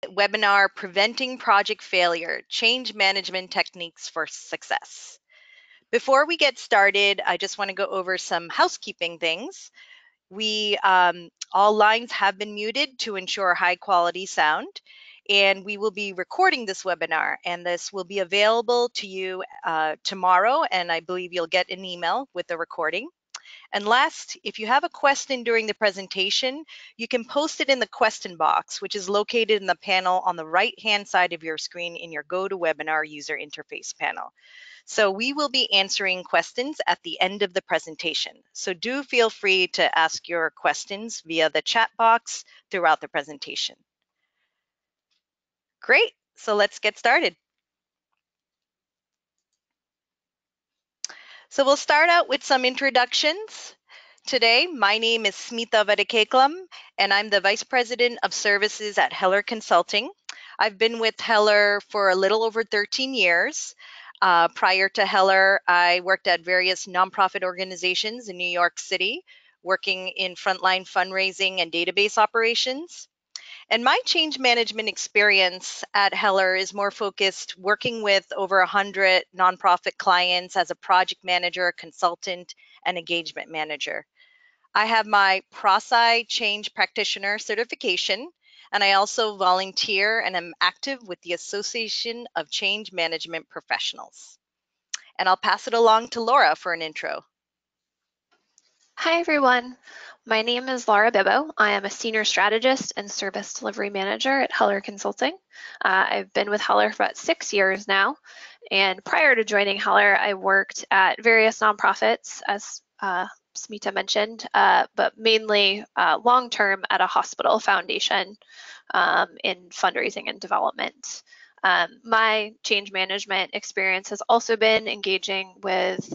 webinar, Preventing Project Failure, Change Management Techniques for Success. Before we get started, I just want to go over some housekeeping things. All lines have been muted to ensure high quality sound, and we will be recording this webinar, and this will be available to you tomorrow, and I believe you'll get an email with the recording. And last, if you have a question during the presentation, you can post it in the question box, which is located in the panel on the right-hand side of your screen in your GoToWebinar user interface panel. So we will be answering questions at the end of the presentation. So do feel free to ask your questions via the chat box throughout the presentation. Great, so let's get started. So we'll start out with some introductions. Today, my name is Smita Vadekekalam, and I'm the Vice President of Services at Heller Consulting. I've been with Heller for a little over 13 years. Prior to Heller, I worked at various nonprofit organizations in New York City, working in frontline fundraising and database operations. And my change management experience at Heller is more focused working with over 100 nonprofit clients as a project manager, consultant, and engagement manager. I have my PROSI Change Practitioner certification, and I also volunteer and am active with the Association of Change Management Professionals. And I'll pass it along to Laura for an intro. Hi, everyone. My name is Laura Bibbo. I am a Senior Strategist and Service Delivery Manager at Heller Consulting. I've been with Heller for about 6 years now. And prior to joining Heller, I worked at various nonprofits, as Smita mentioned, but mainly long-term at a hospital foundation in fundraising and development. My change management experience has also been engaging with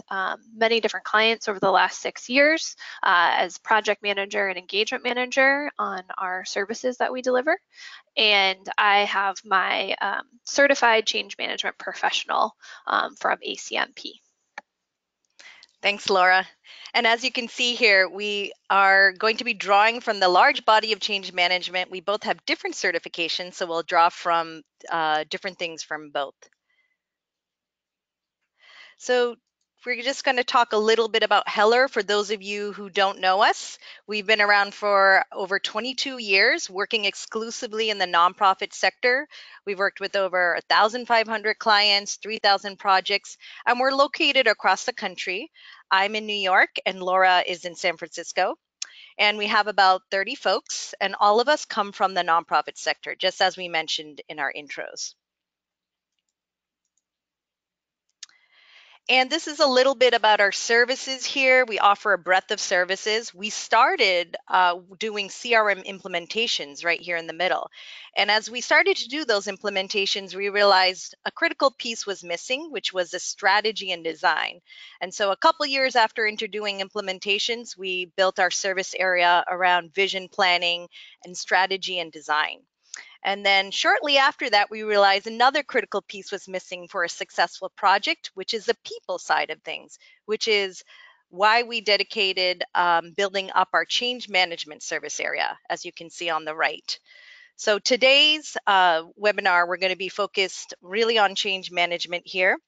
many different clients over the last 6 years as project manager and engagement manager on our services that we deliver. And I have my certified change management professional from ACMP. Thanks, Laura. And as you can see here, we are going to be drawing from the large body of change management. We both have different certifications, so we'll draw from different things from both. So we're just going to talk a little bit about Heller for those of you who don't know us. We've been around for over 22 years, working exclusively in the nonprofit sector. We've worked with over 1,500 clients, 3,000 projects, and we're located across the country. I'm in New York and Laura is in San Francisco. And we have about 30 folks, and all of us come from the nonprofit sector, just as we mentioned in our intros. And this is a little bit about our services here. We offer a breadth of services. We started doing CRM implementations right here in the middle. And as we started to do those implementations, we realized a critical piece was missing, which was the strategy and design. And so a couple years after doing implementations, we built our service area around vision planning and strategy and design. And then shortly after that, we realized another critical piece was missing for a successful project, which is the people side of things, which is why we dedicated building up our change management service area, as you can see on the right. So today's webinar, we're going to be focused really on change management here.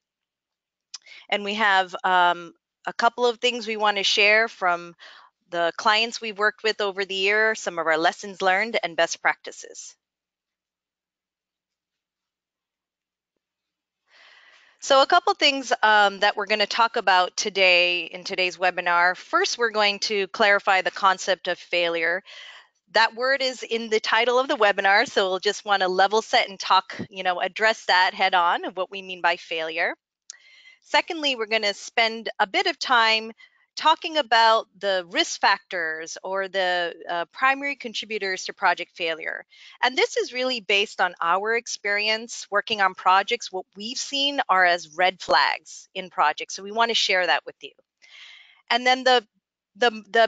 And we have a couple of things we want to share from the clients we've worked with over the year, some of our lessons learned and best practices. So a couple things that we're going to talk about today in today's webinar. First, we're going to clarify the concept of failure. That word is in the title of the webinar, so we'll just want to level set and talk, address that head on of what we mean by failure. Secondly, we're going to spend a bit of time talking about the risk factors or the primary contributors to project failure. And this is really based on our experience working on projects. What we've seen are as red flags in projects. So we want to share that with you. And then the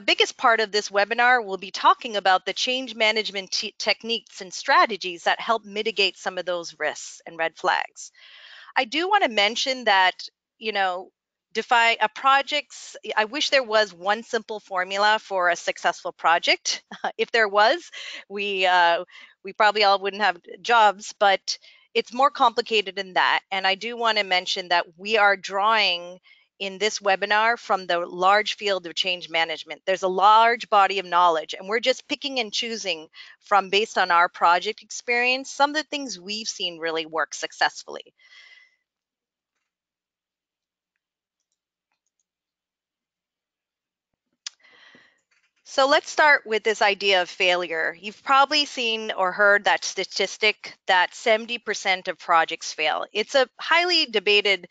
biggest part of this webinar will be talking about the change management techniques and strategies that help mitigate some of those risks and red flags. I do want to mention that, define a project's, I wish there was one simple formula for a successful project. If there was, we probably all wouldn't have jobs, but it's more complicated than that. And I do want to mention that we are drawing in this webinar from the large field of change management. There's a large body of knowledge, and we're just picking and choosing from, based on our project experience, some of the things we've seen really work successfully. So let's start with this idea of failure. You've probably seen or heard that statistic that 70% of projects fail. It's a highly debated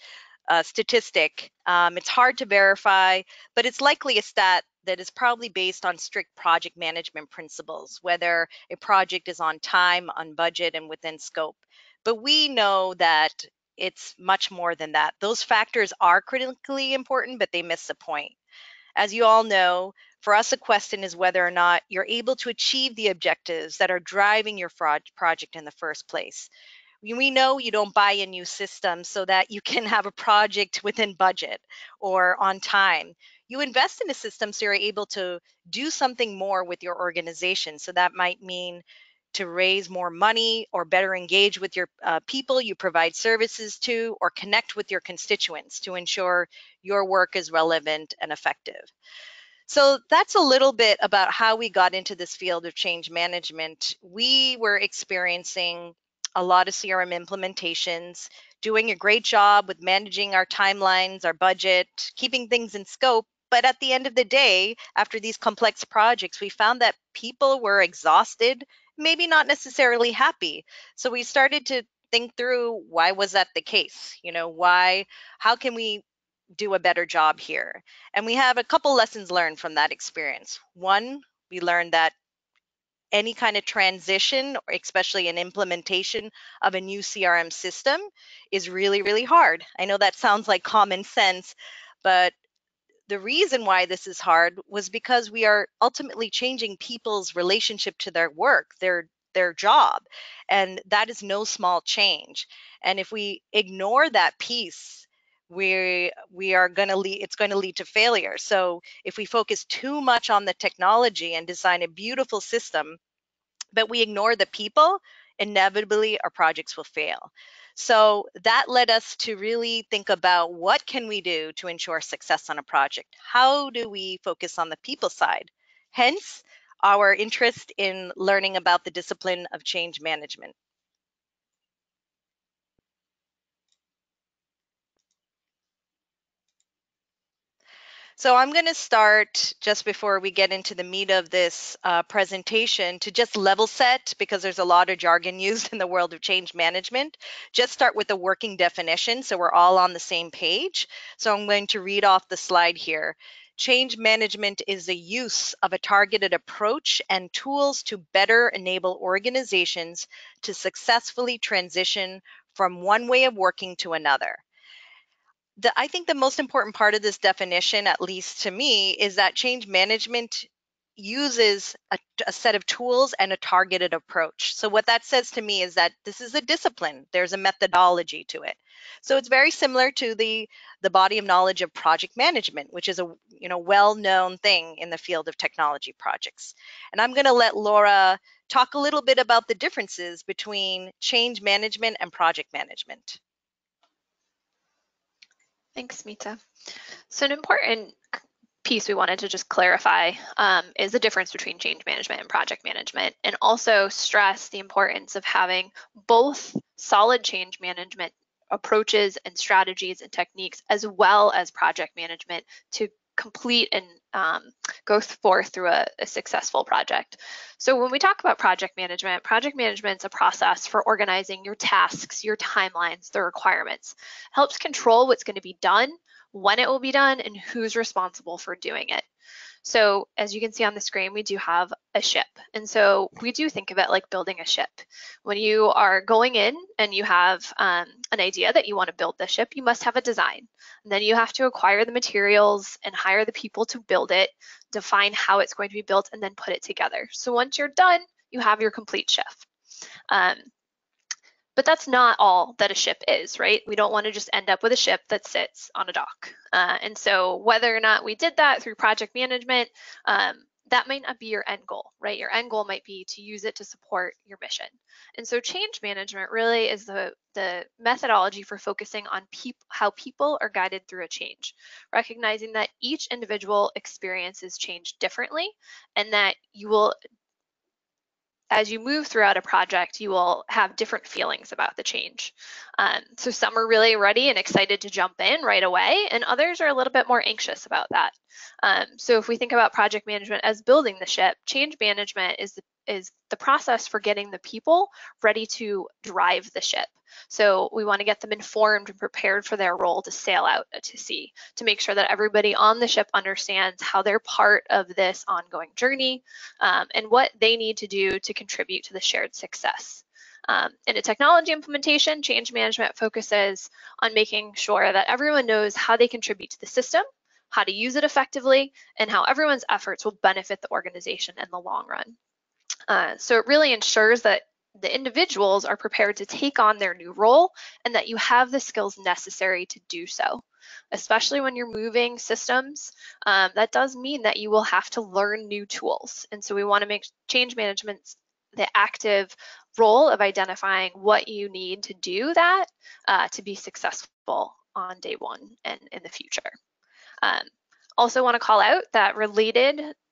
statistic. It's hard to verify, but it's likely a stat that is probably based on strict project management principles, whether a project is on time, on budget, and within scope. But we know that it's much more than that. Those factors are critically important, but they miss the point. As you all know, for us, a question is whether or not you're able to achieve the objectives that are driving your project in the first place. We know you don't buy a new system so that you can have a project within budget or on time. You invest in a system so you're able to do something more with your organization. So that might mean to raise more money or better engage with your people you provide services to, or connect with your constituents to ensure your work is relevant and effective. So that's a little bit about how we got into this field of change management. We were experiencing a lot of CRM implementations, doing a great job with managing our timelines, our budget, keeping things in scope. But at the end of the day, after these complex projects, we found that people were exhausted, maybe not necessarily happy. So we started to think through, why was that the case? How can we do a better job here? And we have a couple lessons learned from that experience. One, we learned that any kind of transition, or especially an implementation of a new CRM system, is really, really hard. I know that sounds like common sense, but the reason why this is hard was because we are ultimately changing people's relationship to their work, their job, and that is no small change. And if we ignore that piece, we are going to lead it's going to lead to failure. So if we focus too much on the technology and design a beautiful system, but we ignore the people, inevitably our projects will fail. So that led us to really think about, what can we do to ensure success on a project? How do we focus on the people side? Hence, our interest in learning about the discipline of change management. So I'm going to start, just before we get into the meat of this presentation, to just level set, because there's a lot of jargon used in the world of change management. Just start with the working definition so we're all on the same page. So I'm going to read off the slide here. Change management is the use of a targeted approach and tools to better enable organizations to successfully transition from one way of working to another. I think the most important part of this definition, at least to me, is that change management uses a set of tools and a targeted approach. So what that says to me is that this is a discipline. There's a methodology to it. So it's very similar to the body of knowledge of project management, which is a well-known thing in the field of technology projects. And I'm going to let Laura talk a little bit about the differences between change management and project management. Thanks, Mita. So an important piece we wanted to just clarify is the difference between change management and project management, and also stress the importance of having both solid change management approaches and strategies and techniques, as well as project management, to complete and go forth through a successful project. So when we talk about project management is a process for organizing your tasks, your timelines, the requirements. It helps control what's going to be done, when it will be done, and who's responsible for doing it. So as you can see on the screen, we do have a ship. And so we do think of it like building a ship. When you are going in and you have an idea that you want to build the ship, you must have a design. And then you have to acquire the materials and hire the people to build it, define how it's going to be built, and then put it together. So once you're done, you have your complete ship. Um, But that's not all that a ship is, right? We don't want to just end up with a ship that sits on a dock. And so whether or not we did that through project management, that might not be your end goal, right? Your end goal might be to use it to support your mission. And so change management really is the methodology for focusing on how people are guided through a change, recognizing that each individual experiences change differently and that you will, as you move throughout a project, you will have different feelings about the change. So some are really ready and excited to jump in right away, and others are a little bit more anxious about that. So if we think about project management as building the ship, change management is the process for getting the people ready to drive the ship. So we want to get them informed and prepared for their role to sail out to sea, to make sure that everybody on the ship understands how they're part of this ongoing journey, and what they need to do to contribute to the shared success. In a technology implementation, change management focuses on making sure that everyone knows how they contribute to the system, how to use it effectively, and how everyone's efforts will benefit the organization in the long run. So it really ensures that the individuals are prepared to take on their new role and that you have the skills necessary to do so. Especially when you're moving systems, that does mean that you will have to learn new tools. And so we want to make change management the active role of identifying what you need to do that to be successful on day one and in the future. Um, also want to call out that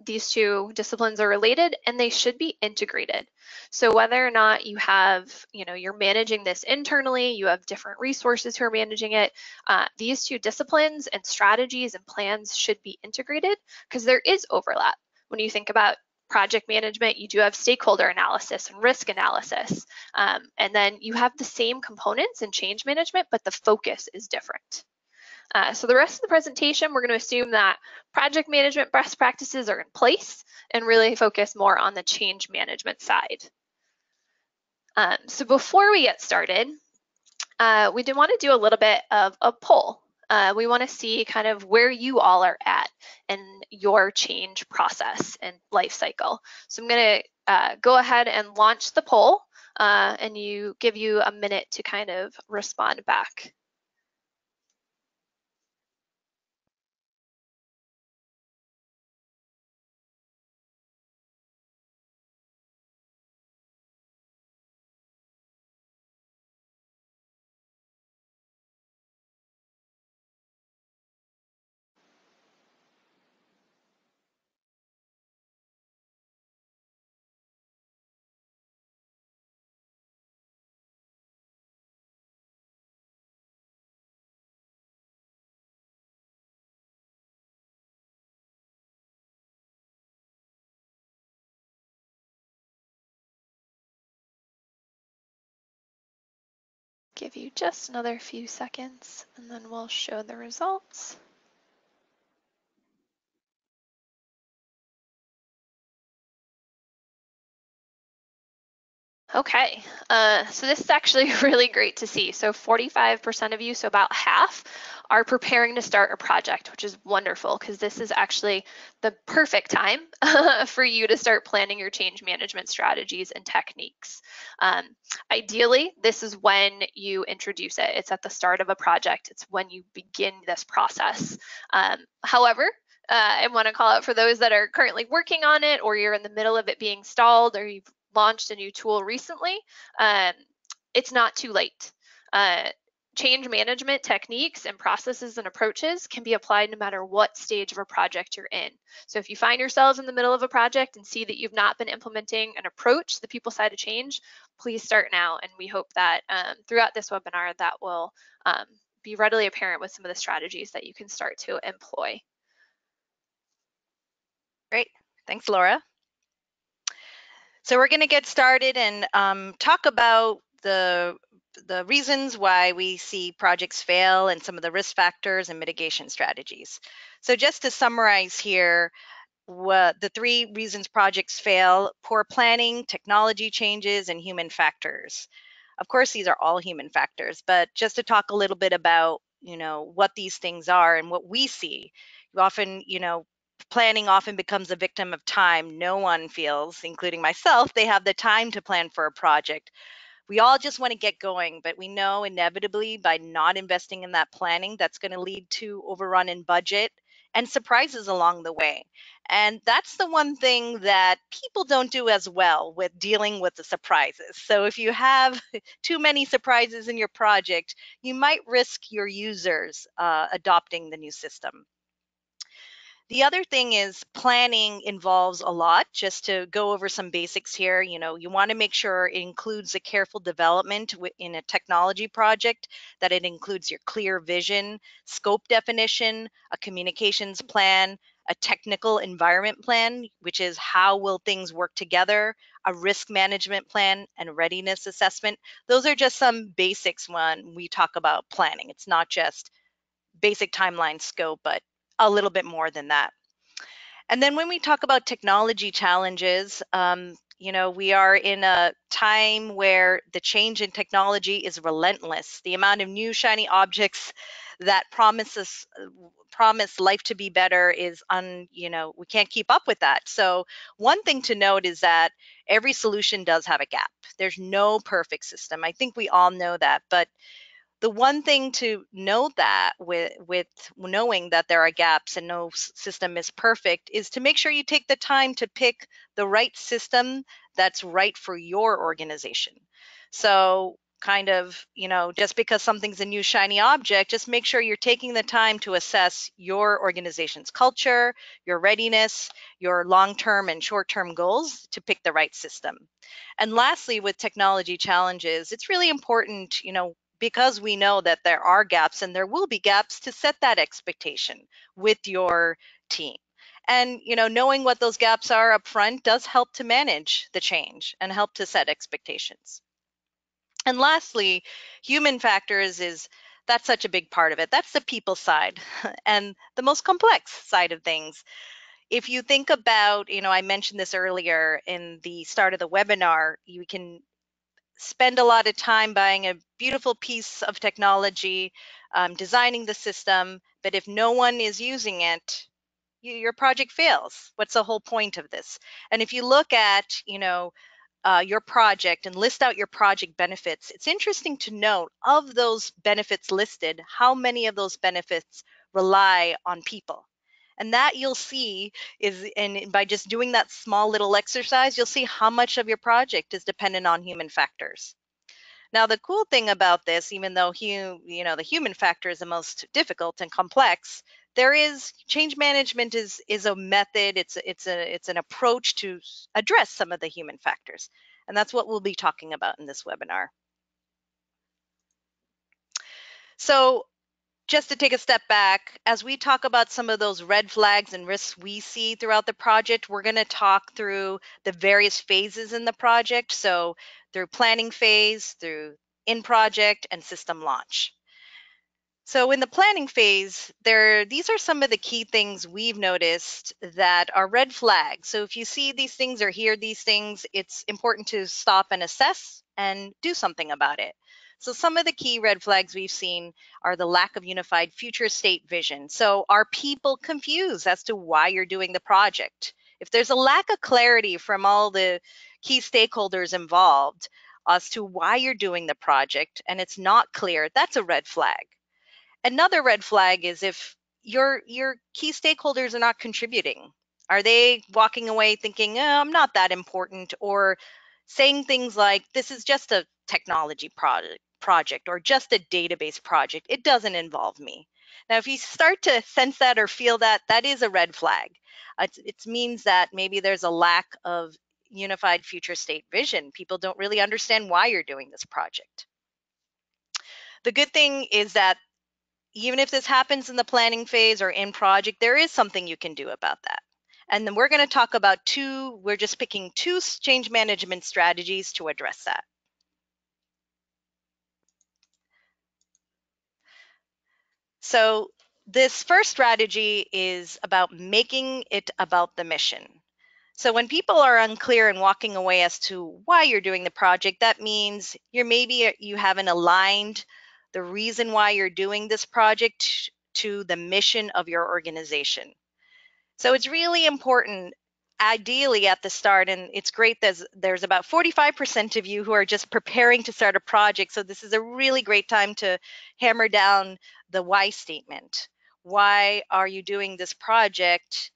these two disciplines are related and they should be integrated. So whether or not you have, you're managing this internally, you have different resources who are managing it, these two disciplines and strategies and plans should be integrated because there is overlap. When you think about project management, you do have stakeholder analysis and risk analysis. And then you have the same components in change management, but the focus is different. So the rest of the presentation, we're going to assume that project management best practices are in place and really focus more on the change management side. So before we get started, we do want to do a little bit of a poll. We want to see kind of where you all are at in your change process and life cycle. So I'm going to go ahead and launch the poll and give you a minute to kind of respond back. Give you just another few seconds and then we'll show the results. Okay, so this is actually really great to see. So 45% of you, so about half, are preparing to start a project, which is wonderful because this is actually the perfect time for you to start planning your change management strategies and techniques. Ideally, this is when you introduce it. It's at the start of a project. It's when you begin this process. However, I want to call out for those that are currently working on it, or you're in the middle of it being stalled, or you've launched a new tool recently, it's not too late. Change management techniques and processes and approaches can be applied no matter what stage of a project you're in. So if you find yourselves in the middle of a project and see that you've not been implementing an approach to the people side of change, please start now. And we hope that throughout this webinar that will be readily apparent with some of the strategies that you can start to employ. Great. Thanks, Laura. So we're going to get started and talk about the reasons why we see projects fail and some of the risk factors and mitigation strategies. So just to summarize here, what the 3 reasons projects fail: poor planning, technology changes, and human factors. Of course, these are all human factors, but just to talk a little bit about, what these things are and what we see. You often, planning often becomes a victim of time. No one feels, including myself, they have the time to plan for a project. We all just want to get going, but we know inevitably by not investing in that planning, that's going to lead to overrun in budget and surprises along the way. And that's the one thing that people don't do as well with dealing with the surprises. So if you have too many surprises in your project, you might risk your users adopting the new system. The other thing is planning involves a lot. Just to go over some basics here, you want to make sure it includes a careful development in a technology project, that it includes your clear vision, scope definition, a communications plan, a technical environment plan, which is how will things work together, a risk management plan, and a readiness assessment. Those are just some basics when we talk about planning. It's not just basic timeline scope, but a little bit more than that. And then when we talk about technology challenges, we are in a time where the change in technology is relentless. The amount of new shiny objects that promise life to be better is we can't keep up with that. So one thing to note is that every solution does have a gap. There's no perfect system. I think we all know that, but the one thing to know that with knowing that there are gaps and no system is perfect is to make sure you take the time to pick the right system that's right for your organization. So kind of, just because something's a new shiny object, just make sure you're taking the time to assess your organization's culture, your readiness, your long-term and short-term goals to pick the right system. And lastly, with technology challenges, it's really important, because we know that there are gaps and there will be gaps, to set that expectation with your team. And knowing what those gaps are up front does help to manage the change and help to set expectations. And lastly, human factors is that's such a big part of it. That's the people side and the most complex side of things. If you think about, I mentioned this earlier in the start of the webinar, you can spend a lot of time buying a beautiful piece of technology, designing the system, but if no one is using it, your project fails. What's the whole point of this? And if you look at, your project and list out your project benefits, it's interesting to note of those benefits listed, how many of those benefits rely on people. And that you'll see is, and by just doing that small little exercise, you'll see how much of your project is dependent on human factors. Now, the cool thing about this, even though the human factor is the most difficult and complex, there is change management is a method. It's an approach to address some of the human factors, and that's what we'll be talking about in this webinar. So, just to take a step back, as we talk about some of those red flags and risks we see throughout the project, we're going to talk through the various phases in the project. So through planning phase, through in project, and system launch. So in the planning phase, these are some of the key things we've noticed that are red flags. So if you see these things or hear these things, it's important to stop and assess and do something about it. So some of the key red flags we've seen are the lack of unified future state vision. So are people confused as to why you're doing the project? If there's a lack of clarity from all the key stakeholders involved as to why you're doing the project and it's not clear, that's a red flag. Another red flag is if your key stakeholders are not contributing. Are they walking away thinking, I'm not that important, or saying things like, this is just a technology project or just a database project. It doesn't involve me. Now, if you start to sense that or feel that, that is a red flag. It means that maybe there's a lack of unified future state vision. People don't really understand why you're doing this project. The good thing is that even if this happens in the planning phase or in project, there is something you can do about that. And then we're going to talk about we're just picking two change management strategies to address that. So this first strategy is about making it about the mission. So when people are unclear and walking away as to why you're doing the project, that means you haven't aligned the reason why you're doing this project to the mission of your organization. So it's really important. ideally at the start, and it's great there's about 45% of you who are just preparing to start a project. So this is a really great time to hammer down the why statement. Why are you doing this project?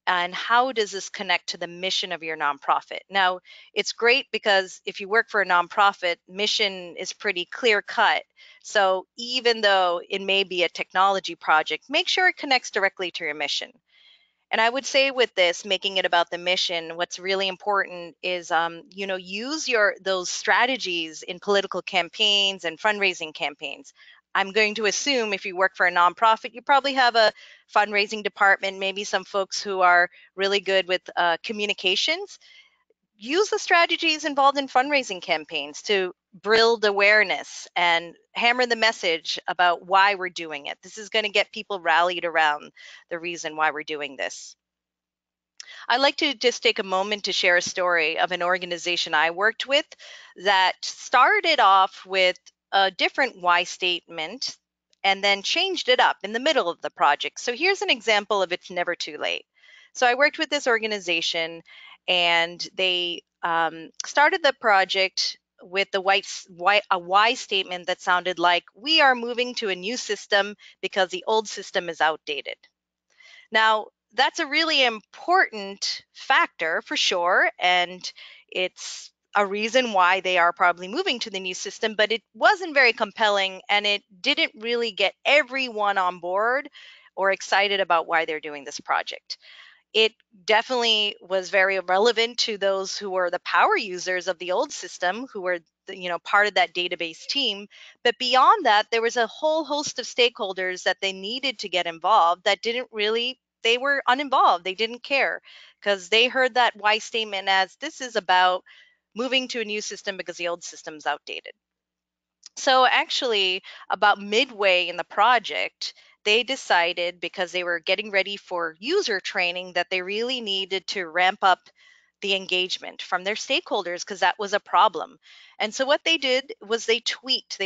And how does this connect to the mission of your nonprofit? Now, it's great because if you work for a nonprofit, mission is pretty clear cut. So even though it may be a technology project, make sure it connects directly to your mission. And I would say with this, making it about the mission, what's really important is, use those strategies in political campaigns and fundraising campaigns. I'm going to assume if you work for a nonprofit, you probably have a fundraising department, maybe some folks who are really good with communications. Use the strategies involved in fundraising campaigns to build awareness and hammer the message about why we're doing it. This is going to get people rallied around the reason why we're doing this. I'd like to just take a moment to share a story of an organization I worked with that started off with a different why statement and then changed it up in the middle of the project. So here's an example of it's never too late. So I worked with this organization and they started the project with a why statement that sounded like, we are moving to a new system because the old system is outdated. Now, that's a really important factor for sure, and it's a reason why they are probably moving to the new system, but it wasn't very compelling and it didn't really get everyone on board or excited about why they're doing this project. It definitely was very relevant to those who were the power users of the old system, who were part of that database team. But beyond that, there was a whole host of stakeholders that they needed to get involved that didn't really, they were uninvolved. They didn't care because they heard that why statement as, this is about moving to a new system because the old system's outdated. So actually, about midway in the project, they decided, because they were getting ready for user training, that they really needed to ramp up the engagement from their stakeholders because that was a problem. And so what they did was they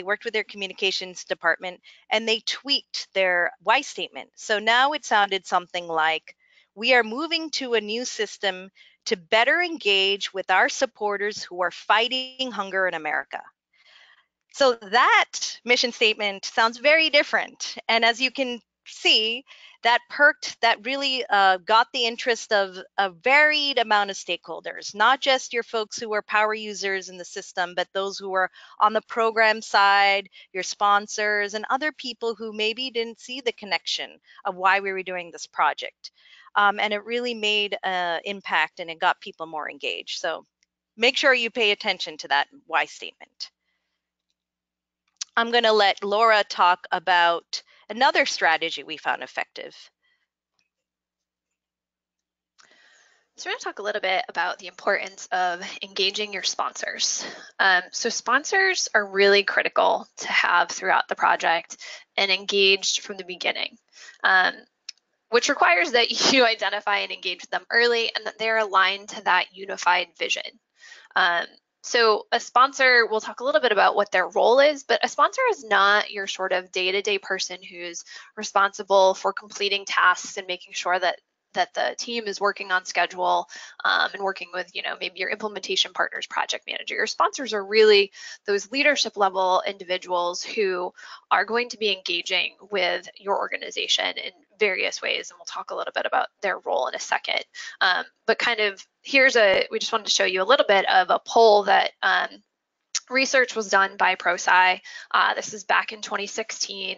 worked with their communications department and they tweaked their why statement. So now it sounded something like, we are moving to a new system to better engage with our supporters who are fighting hunger in America. So that mission statement sounds very different. And as you can see, that really got the interest of a varied amount of stakeholders, not just your folks who are power users in the system, but those who are on the program side, your sponsors, and other people who maybe didn't see the connection of why we were doing this project. And it really made an impact and it got people more engaged. So make sure you pay attention to that why statement. I'm going to let Laura talk about another strategy we found effective. So we're going to talk a little bit about the importance of engaging your sponsors. So sponsors are really critical to have throughout the project and engaged from the beginning, which requires that you identify and engage with them early and that they're aligned to that unified vision. So a sponsor, we'll talk a little bit about what their role is, but a sponsor is not your sort of day-to-day person who's responsible for completing tasks and making sure that the team is working on schedule and working with, maybe your implementation partners, project manager. Your sponsors are really those leadership level individuals who are going to be engaging with your organization in various ways, and we'll talk a little bit about their role in a second. But kind of we just wanted to show you a little bit of a poll that research was done by ProSci. This is back in 2016.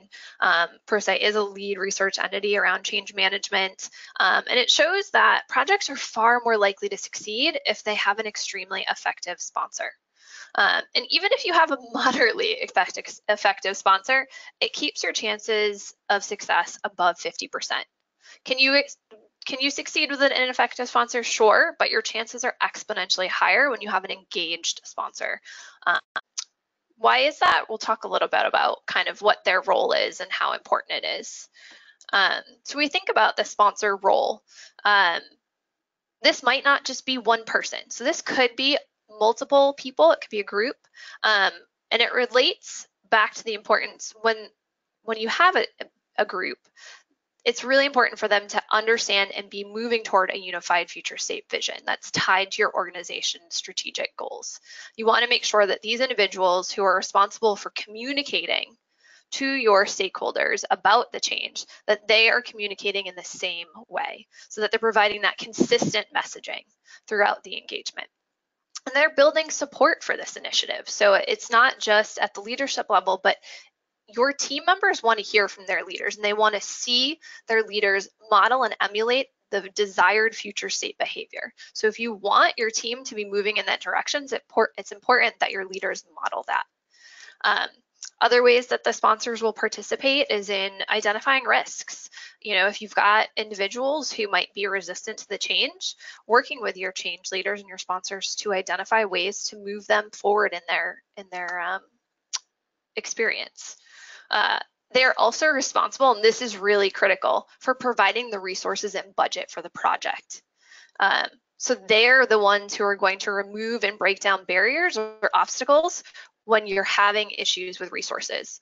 ProSci is a lead research entity around change management, and it shows that projects are far more likely to succeed if they have an extremely effective sponsor. And even if you have a moderately effective sponsor, it keeps your chances of success above 50%. Can you succeed with an ineffective sponsor? Sure, but your chances are exponentially higher when you have an engaged sponsor. Why is that? We'll talk a little bit about kind of what their role is and how important it is. So we think about the sponsor role. This might not just be one person. So this could be multiple people. It could be a group. And it relates back to the importance when you have a group, it's really important for them to understand and be moving toward a unified future state vision that's tied to your organization's strategic goals. You want to make sure that these individuals who are responsible for communicating to your stakeholders about the change, that they are communicating in the same way so that they're providing that consistent messaging throughout the engagement. And they're building support for this initiative. So it's not just at the leadership level, but your team members want to hear from their leaders and they want to see their leaders model and emulate the desired future state behavior. So if you want your team to be moving in that direction, it's important that your leaders model that. Other ways that the sponsors will participate is in identifying risks. You know, if you've got individuals who might be resistant to the change, working with your change leaders and your sponsors to identify ways to move them forward in their experience. They're also responsible, and this is really critical, for providing the resources and budget for the project. So they're the ones who are going to remove and break down barriers or obstacles when you're having issues with resources.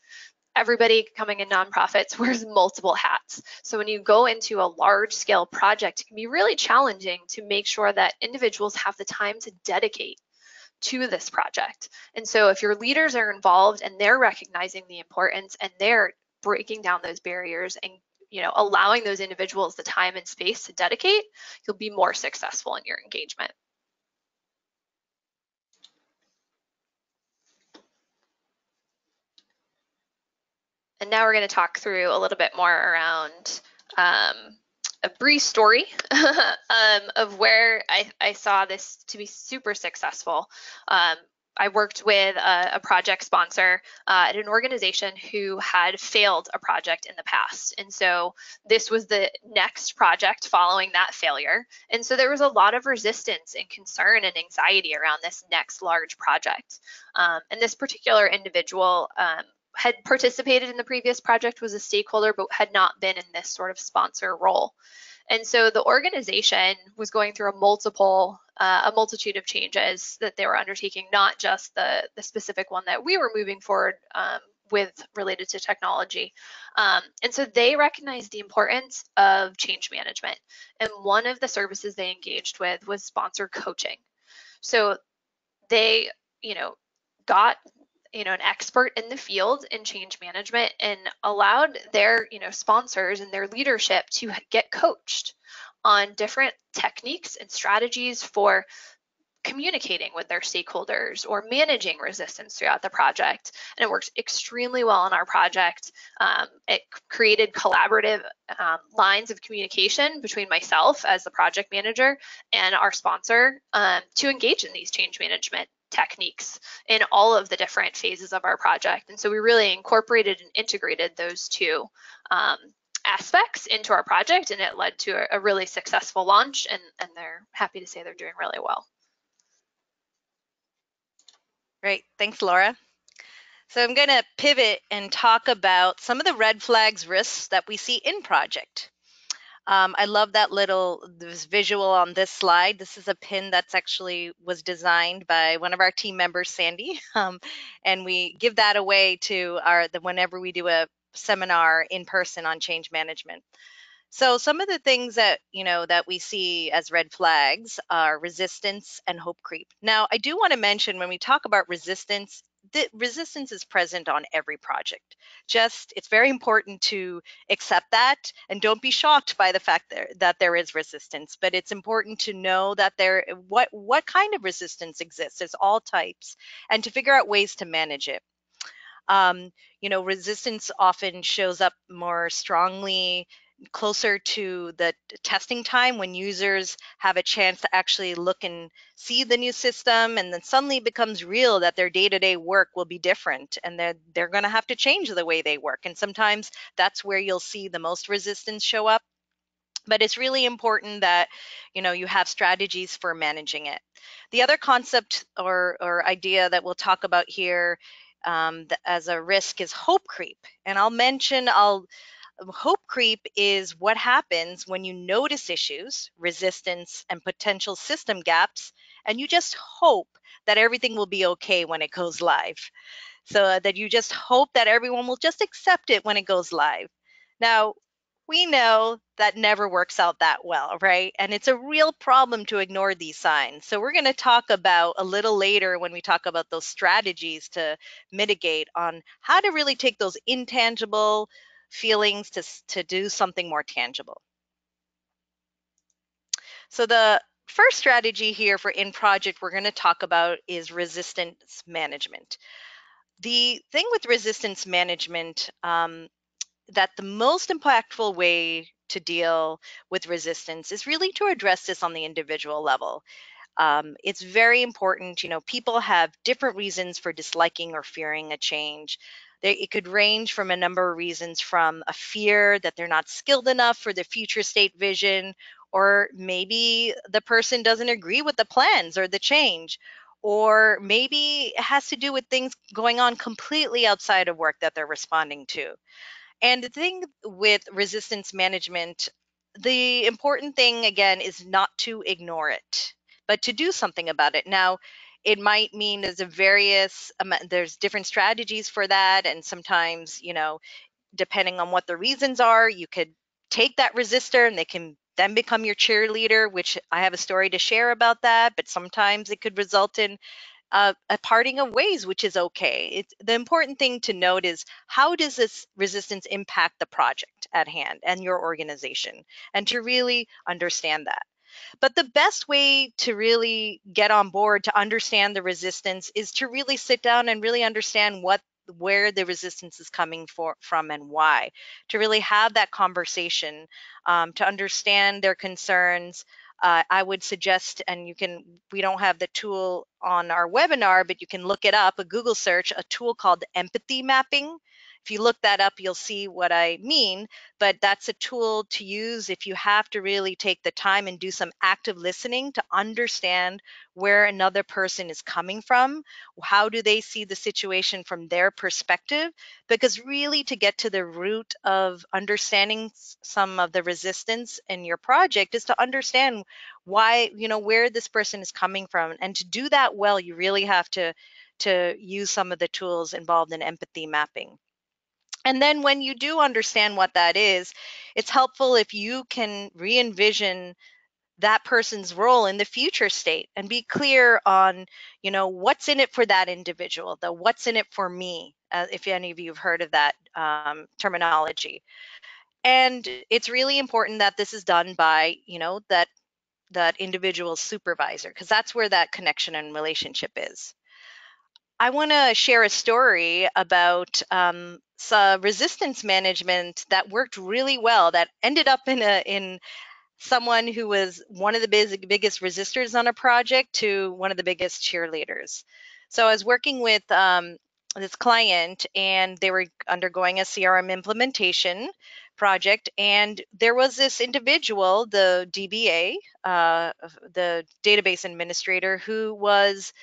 Everybody coming in nonprofits wears multiple hats. So when you go into a large scale project, it can be really challenging to make sure that individuals have the time to dedicate to this project. And so if your leaders are involved and they're recognizing the importance and they're breaking down those barriers and allowing those individuals the time and space to dedicate, you'll be more successful in your engagement. And now we're going to talk through a little bit more around a brief story of where I saw this to be super successful. I worked with a project sponsor at an organization who had failed a project in the past. And so this was the next project following that failure. And so there was a lot of resistance and concern and anxiety around this next large project. And this particular individual had participated in the previous project, was a stakeholder, but had not been in this sort of sponsor role. And so the organization was going through a multitude of changes that they were undertaking, not just the specific one that we were moving forward with related to technology. And so they recognized the importance of change management. And one of the services they engaged with was sponsor coaching. So they, got an expert in the field in change management and allowed their sponsors and their leadership to get coached on different techniques and strategies for communicating with their stakeholders or managing resistance throughout the project. And it works extremely well in our project. It created collaborative lines of communication between myself as the project manager and our sponsor to engage in these change management techniques in all of the different phases of our project. And so we really incorporated and integrated those two aspects into our project, and it led to a really successful launch, and they're happy to say they're doing really well. Great. Thanks, Laura. So I'm going to pivot and talk about some of the red flags risks that we see in project. I love that this visual on this slide. This is a pin that's actually was designed by one of our team members, Sandy, and we give that away to whenever we do a seminar in person on change management. So some of the things that that we see as red flags are resistance and hope creep. Now, I do want to mention when we talk about resistance, the resistance is present on every project. It's very important to accept that and don't be shocked by the fact that there is resistance. But it's important to know that what kind of resistance exists. There's all types, and to figure out ways to manage it. Resistance often shows up more strongly closer to the testing time when users have a chance to actually look and see the new system, and then suddenly it becomes real that their day-to-day work will be different and they're going to have to change the way they work. And sometimes that's where you'll see the most resistance show up. But it's really important that you have strategies for managing it. The other concept or idea that we'll talk about here as a risk is hope creep. And hope creep is what happens when you notice issues, resistance, and potential system gaps, and you just hope that everything will be okay when it goes live. So that you just hope that everyone will just accept it when it goes live. Now, we know that never works out that well, right? And it's a real problem to ignore these signs. So we're going to talk about a little later when we talk about those strategies to mitigate on how to really take those intangible feelings to do something more tangible. So the first strategy here for in project we're going to talk about is resistance management. The thing with resistance management, that the most impactful way to deal with resistance is really to address this on the individual level. It's very important. People have different reasons for disliking or fearing a change. It could range from a number of reasons, from a fear that they're not skilled enough for the future state vision, or maybe the person doesn't agree with the plans or the change, or maybe it has to do with things going on completely outside of work that they're responding to. And the thing with resistance management, the important thing again is not to ignore it, but to do something about it. Now, it might mean there's different strategies for that, and sometimes, depending on what the reasons are, you could take that resistor and they can then become your cheerleader, which I have a story to share about that. But sometimes it could result in a parting of ways, which is okay. The important thing to note is, how does this resistance impact the project at hand and your organization, and to really understand that. But the best way to really get on board to understand the resistance is to really sit down and really understand where the resistance is coming from and why, to really have that conversation, to understand their concerns. I would suggest, and we don't have the tool on our webinar, but you can look it up, a Google search, a tool called empathy mapping. If you look that up, you'll see what I mean. But that's a tool to use if you have to really take the time and do some active listening to understand where another person is coming from. How do they see the situation from their perspective? Because really, to get to the root of understanding some of the resistance in your project is to understand why, where this person is coming from. And to do that well, you really have to use some of the tools involved in empathy mapping. And then when you do understand what that is, it's helpful if you can re-envision that person's role in the future state and be clear on, what's in it for that individual, the what's in it for me, if any of you have heard of that terminology. And it's really important that this is done by, that individual supervisor, because that's where that connection and relationship is. I want to share a story about resistance management that worked really well, that ended up in someone who was one of the biggest resistors on a project to one of the biggest cheerleaders. So I was working with this client, and they were undergoing a CRM implementation project, and there was this individual, the DBA, the database administrator, who was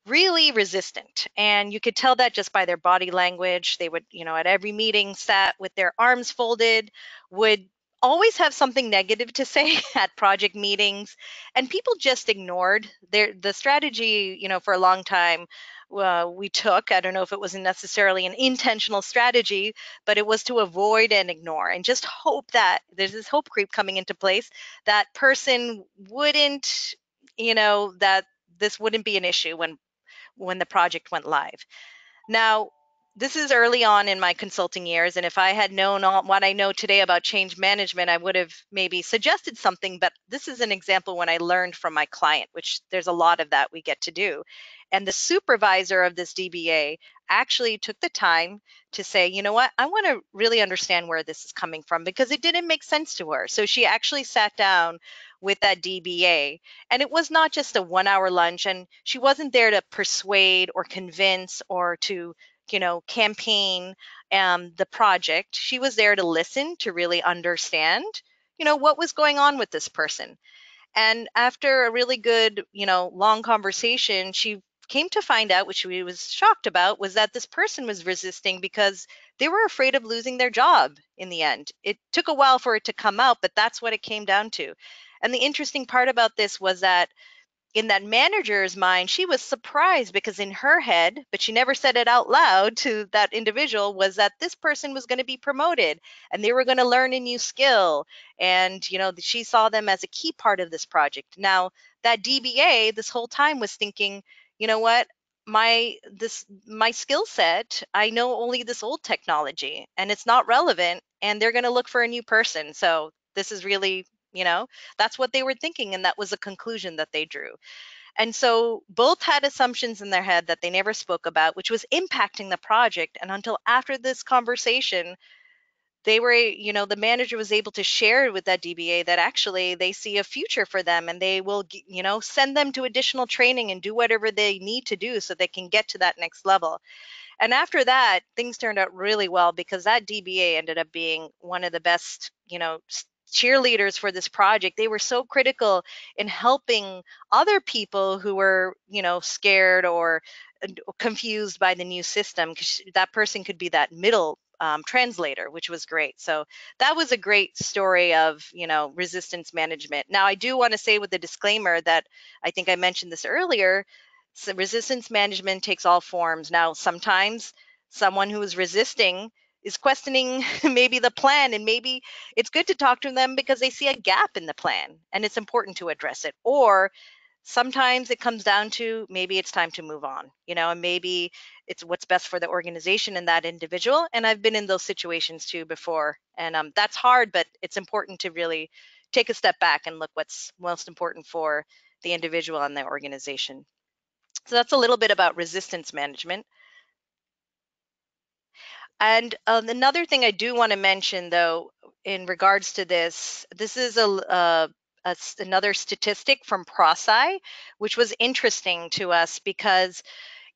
really resistant. And you could tell that just by their body language. They would, at every meeting, sat with their arms folded, would always have something negative to say at project meetings, and people just ignored the strategy. For a long time, we took, I don't know if it wasn't necessarily an intentional strategy, but it was to avoid and ignore and just hope that there's this hope creep coming into place, that person wouldn't, that this wouldn't be an issue when the project went live. Now, this is early on in my consulting years, and if I had known what I know today about change management, I would have maybe suggested something, but this is an example when I learned from my client, which there's a lot of that we get to do. And the supervisor of this DBA actually took the time to say, you know what, I want to really understand where this is coming from, because it didn't make sense to her. So she actually sat down with that DBA, and it was not just a 1 hour lunch, and she wasn't there to persuade or convince or to campaign the project. She was there to listen, to really understand, what was going on with this person. And after a really good, long conversation, she came to find out, which she was shocked about, was that this person was resisting because they were afraid of losing their job in the end. It took a while for it to come out, but that's what it came down to. And the interesting part about this was that in that manager's mind, she was surprised because in her head, but she never said it out loud to that individual, was that this person was going to be promoted and they were going to learn a new skill. And, she saw them as a key part of this project. Now, that DBA this whole time was thinking, you know what? My skill set, I know only this old technology and it's not relevant, and they're going to look for a new person. So this is really, that's what they were thinking, and that was a conclusion that they drew. And so both had assumptions in their head that they never spoke about, which was impacting the project. And until after this conversation, they were, the manager was able to share with that DBA that actually they see a future for them, and they will, send them to additional training and do whatever they need to do so they can get to that next level. And after that, things turned out really well because that DBA ended up being one of the best, cheerleaders for this project. They were so critical in helping other people who were, scared or confused by the new system, because that person could be that middle translator, which was great. So that was a great story of, resistance management. Now, I do want to say with the disclaimer that I think I mentioned this earlier. So resistance management takes all forms. Now, sometimes someone who is resisting is questioning maybe the plan, and maybe it's good to talk to them because they see a gap in the plan and it's important to address it. Or sometimes it comes down to maybe it's time to move on, and maybe it's what's best for the organization and that individual. And I've been in those situations too before. And that's hard, but it's important to really take a step back and look what's most important for the individual and the organization. So that's a little bit about resistance management. And another thing I do want to mention, though, in regards to this is another statistic from ProSci, which was interesting to us because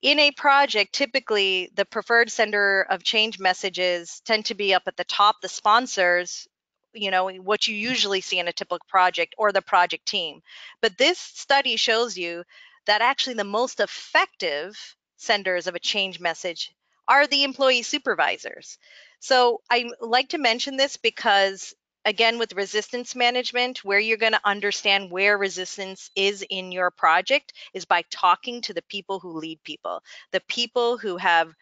in a project, typically the preferred sender of change messages tend to be up at the top, the sponsors, what you usually see in a typical project, or the project team. But this study shows you that actually the most effective senders of a change message are the employee supervisors. So I like to mention this because, again, with resistance management, where you're going to understand where resistance is in your project is by talking to the people who lead people, the people who have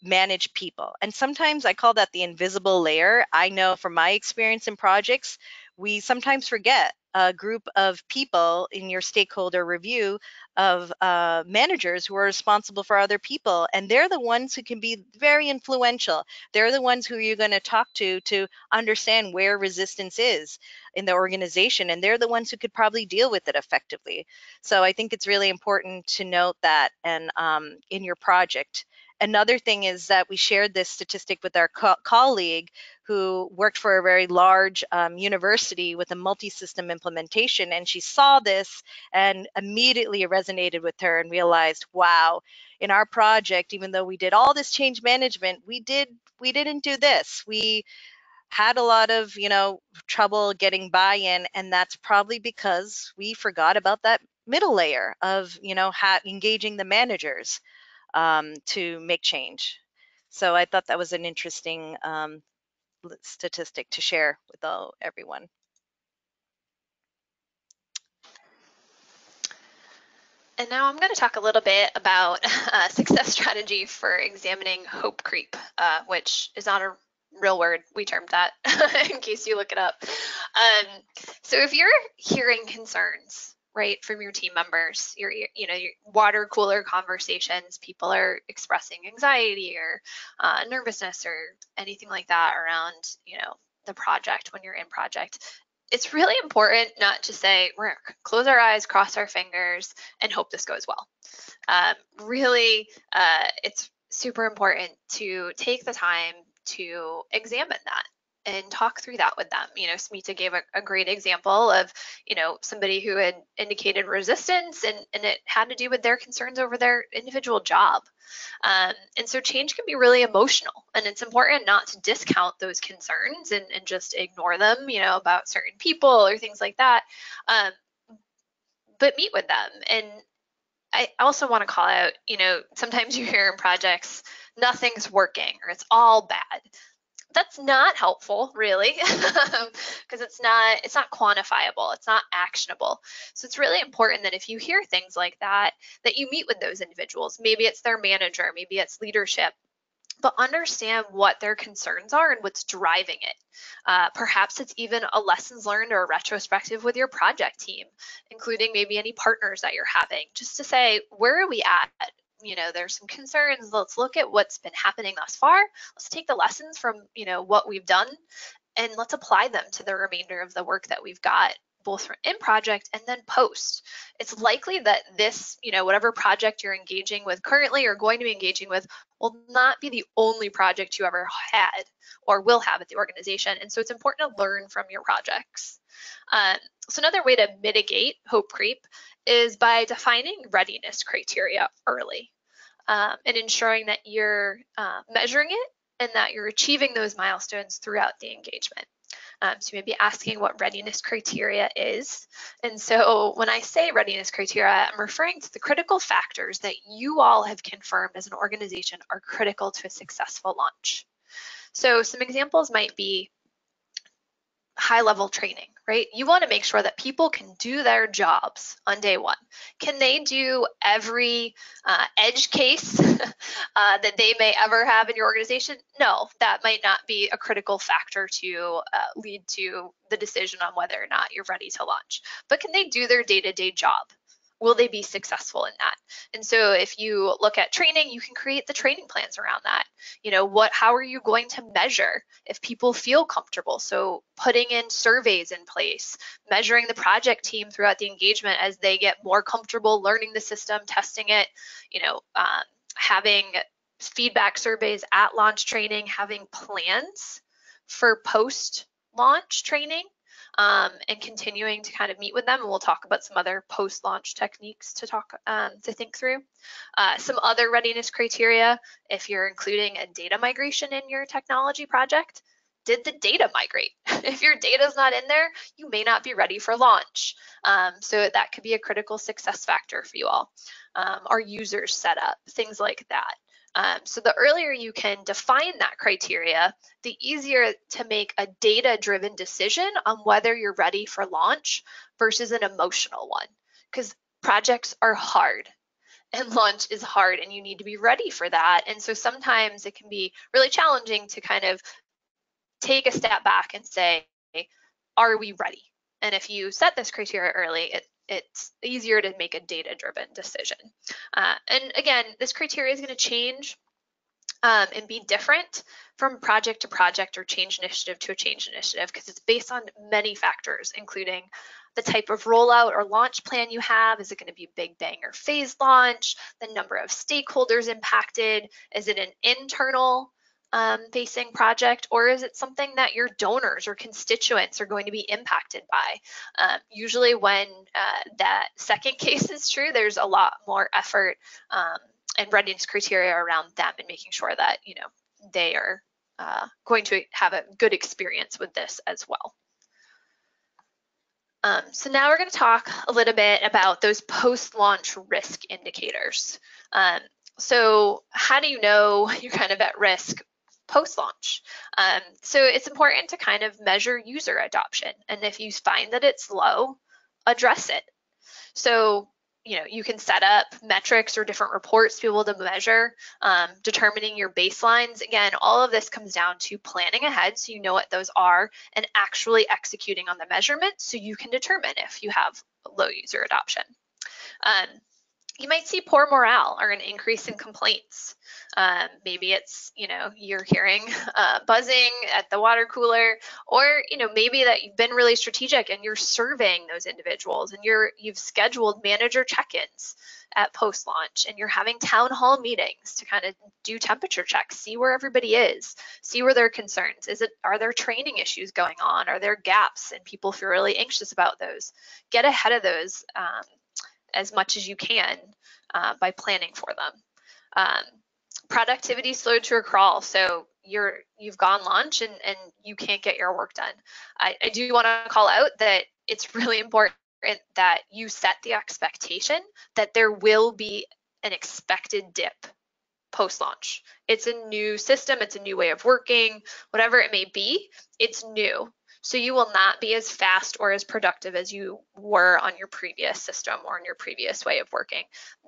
managed people. And sometimes I call that the invisible layer. I know from my experience in projects, we sometimes forget a group of people in your stakeholder review of managers who are responsible for other people. And they're the ones who can be very influential. They're the ones who you're going to talk to understand where resistance is in the organization. And they're the ones who could probably deal with it effectively. So I think it's really important to note that, and in your project. Another thing is that we shared this statistic with our colleague who worked for a very large university with a multi-system implementation, and she saw this and immediately it resonated with her and realized, wow, in our project, even though we did all this change management, we didn't do this. We had a lot of, trouble getting buy-in, and that's probably because we forgot about that middle layer of, engaging the managers to make change. So I thought that was an interesting statistic to share with everyone. And now I'm going to talk a little bit about success strategy for examining hope creep, which is not a real word. We termed that in case you look it up. So if you're hearing concerns, right, from your team members, your water cooler conversations, people are expressing anxiety or nervousness or anything like that around, the project when you're in project, it's really important not to say, we're going to close our eyes, cross our fingers, and hope this goes well. Really, it's super important to take the time to examine that and talk through that with them. Smita gave a great example of, somebody who had indicated resistance, and it had to do with their concerns over their individual job. And so change can be really emotional, and it's important not to discount those concerns and just ignore them, about certain people or things like that. But meet with them. And I also want to call out, sometimes you hear in projects, nothing's working or it's all bad. That's not helpful, really, because it's not quantifiable, it's not actionable. So it's really important that if you hear things like that, that you meet with those individuals. Maybe it's their manager, maybe it's leadership, but understand what their concerns are and what's driving it. Perhaps it's even a lessons learned or a retrospective with your project team, including maybe any partners that you're having, just to say, where are we at? There's some concerns. Let's look at what's been happening thus far. Let's take the lessons from, what we've done, and let's apply them to the remainder of the work that we've got, both in project and then post. It's likely that this, whatever project you're engaging with currently or going to be engaging with will not be the only project you ever had or will have at the organization. And so it's important to learn from your projects. So another way to mitigate hope creep is by defining readiness criteria early, and ensuring that you're measuring it and that you're achieving those milestones throughout the engagement. So you may be asking what readiness criteria is. And so when I say readiness criteria, I'm referring to the critical factors that you all have confirmed as an organization are critical to a successful launch. So some examples might be high-level training, right? You want to make sure that people can do their jobs on day one. Can they do every edge case that they may ever have in your organization? No, that might not be a critical factor to lead to the decision on whether or not you're ready to launch. But can they do their day-to-day job? Will they be successful in that? And so if you look at training, you can create the training plans around that. How are you going to measure if people feel comfortable? So putting in surveys in place, measuring the project team throughout the engagement as they get more comfortable learning the system, testing it, having feedback surveys at launch training, having plans for post-launch training, and continuing to kind of meet with them. And we'll talk about some other post-launch techniques to think through. Some other readiness criteria, if you're including a data migration in your technology project, did the data migrate? If your data is not in there, you may not be ready for launch. So that could be a critical success factor for you all. Are users set up? Things like that. So the earlier you can define that criteria, the easier to make a data-driven decision on whether you're ready for launch versus an emotional one, because projects are hard and launch is hard and you need to be ready for that. And so sometimes it can be really challenging to kind of take a step back and say, are we ready? And if you set this criteria early, it's easier to make a data-driven decision. And again, this criteria is going to change and be different from project to project or change initiative to a change initiative, because it's based on many factors, including the type of rollout or launch plan you have. Is it going to be a big bang or phased launch? The number of stakeholders impacted? Is it an internal facing project, or is it something that your donors or constituents are going to be impacted by? Usually when that second case is true, there's a lot more effort and readiness criteria around them and making sure that they are going to have a good experience with this as well. So now we're going to talk a little bit about those post-launch risk indicators. So how do you know you're kind of at risk post-launch? So it's important to kind of measure user adoption, and if you find that it's low, address it. So you can set up metrics or different reports to be able to measure, determining your baselines. Again, all of this comes down to planning ahead so you know what those are and actually executing on the measurement so you can determine if you have low user adoption. You might see poor morale or an increase in complaints. Maybe it's, you're hearing buzzing at the water cooler, or, maybe that you've been really strategic and you're surveying those individuals and you've scheduled manager check-ins at post-launch and you're having town hall meetings to kind of do temperature checks, see where everybody is, see where there are concerns. Are there training issues going on? Are there gaps and people feel really anxious about those? Get ahead of those as much as you can by planning for them. Productivity slowed to a crawl, so you've gone launch and you can't get your work done. I do want to call out that it's really important that you set the expectation that there will be an expected dip post-launch. It's a new system, it's a new way of working, whatever it may be, it's new. So you will not be as fast or as productive as you were on your previous system or in your previous way of working.